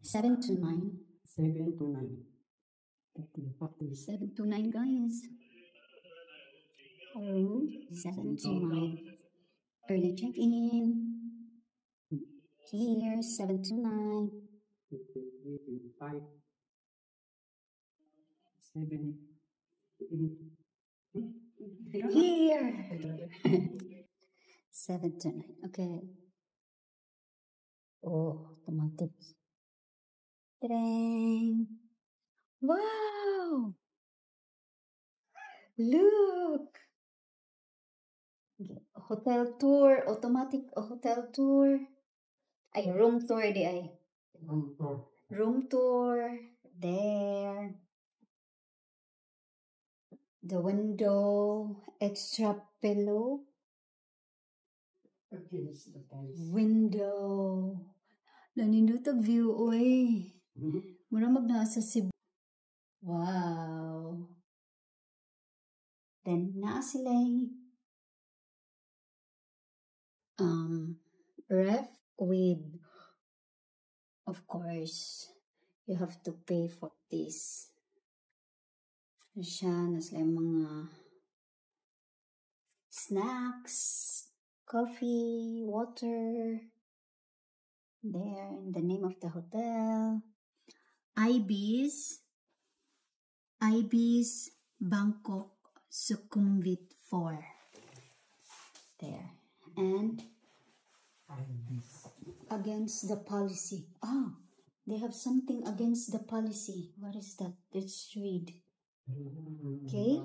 7 to 9. 7 to 9. 50. 7 to 9, guys. Oh, 7 to 9. Early check-in. Here, 7 to 9. 5. 7. 8. Here. 7 to 9. Okay. Oh, automatic. Dang. Wow. Look. Hotel tour. Automatic hotel tour. Ay, room tour di ay. Room tour. There. The window. Extra pillow. Against the policy. Window. Nanindutag view, oy. Mura magnasa si... Wow. Then, naa sila ref with, of course, you have to pay for this. Siya, na sila mga snacks, coffee, water. There, in the name of the hotel. Ibis Bangkok Sukhumvit 4. There. And against the policy. Oh, they have something against the policy. What is that? Let's read. Okay.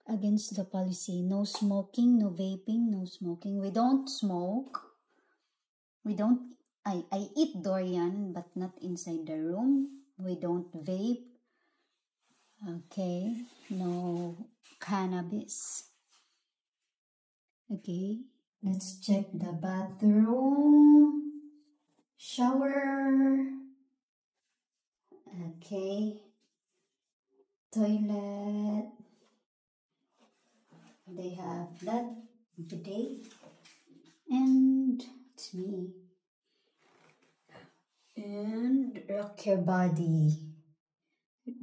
Against the policy. No smoking, no vaping, no smoking. We don't smoke. We don't, I eat durian, but not inside the room. We don't vape. Okay. No cannabis. Okay. Let's check the bathroom. Shower. Okay. Toilet. They have that today. And it's me. And rock your body.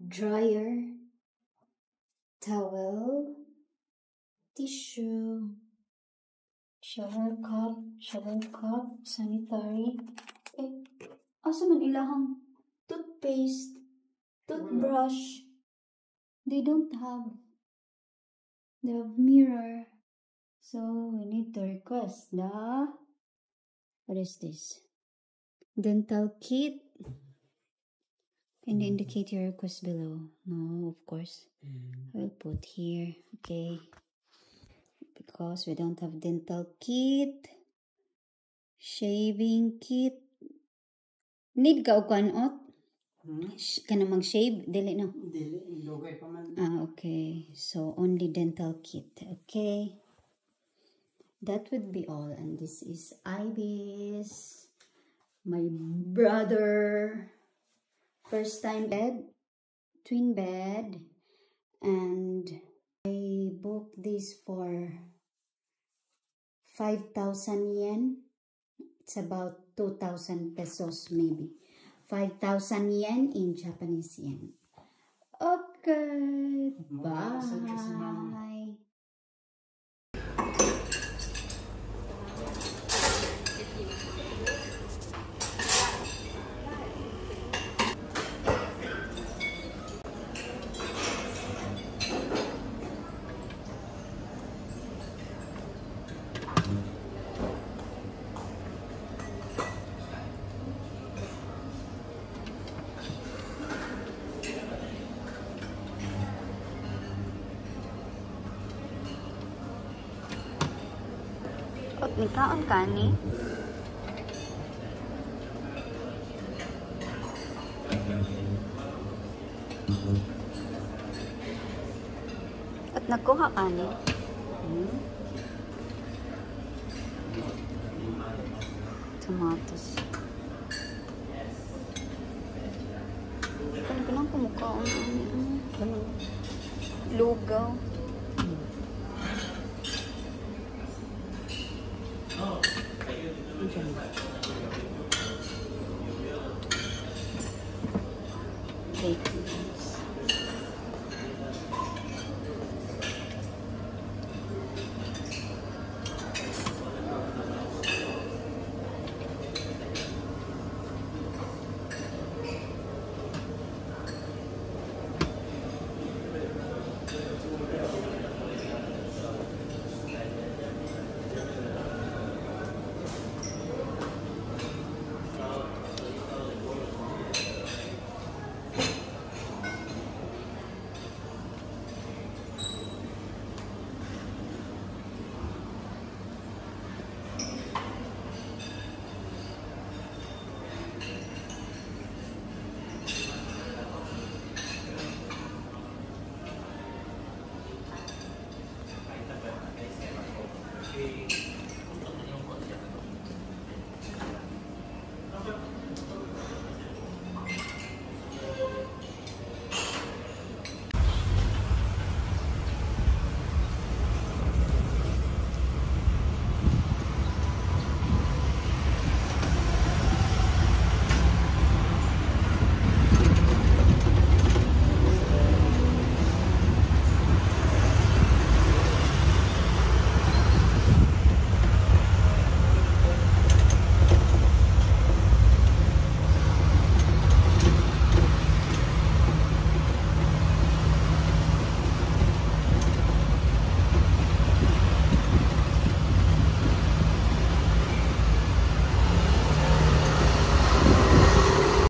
Dryer. Towel. Tissue. Shower cup, sanitary. Asa man ilahang toothpaste, toothbrush. They don't have. They have mirror. So we need to request the, what is this? Dental kit. Can you indicate your request below? No, of course. I will put here. Okay. Because we don't have dental kit. Shaving kit. Need ka o kanot? Ka na mag-shave? Dili na. Dili. Lugay pa man. Okay. So, only dental kit. Okay. That would be all. And this is Ibis. My brother. First time bed. Twin bed. And I booked this for 5,000 yen. It's about 2,000 pesos maybe. 5,000 yen in Japanese yen. Okay. Bye. At nikaon ka ni? At nagkuha ka ni? Tomatoes. Pinang kumukha. Lugaw.